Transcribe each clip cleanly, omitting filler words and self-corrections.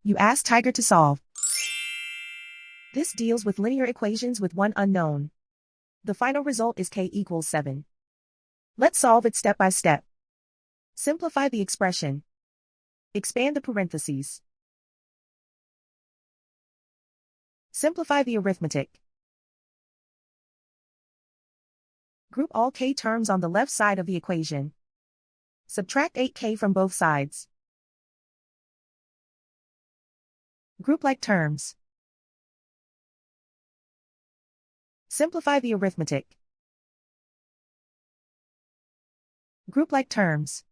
You ask Tiger to solve. This deals with linear equations with one unknown. The final result is k equals 7. Let's solve it step by step. Simplify the expression. Expand the parentheses. Simplify the arithmetic. Group all k terms on the left side of the equation. Subtract 8k from both sides. Group like terms. Simplify the arithmetic. Group like terms.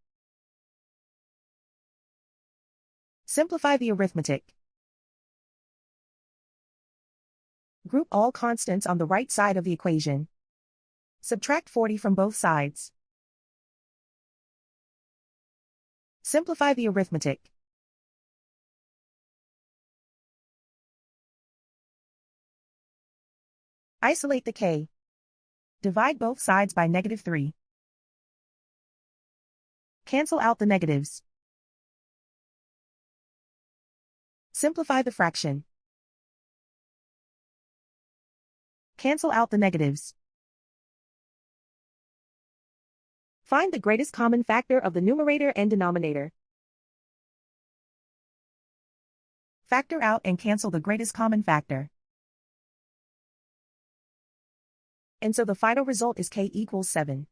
Simplify the arithmetic. Group all constants on the right side of the equation. Subtract 40 from both sides. Simplify the arithmetic. Isolate the k. Divide both sides by -3. Cancel out the negatives. Simplify the fraction. Cancel out the negatives. Find the greatest common factor of the numerator and denominator. Factor out and cancel the greatest common factor. And so the final result is k equals 7.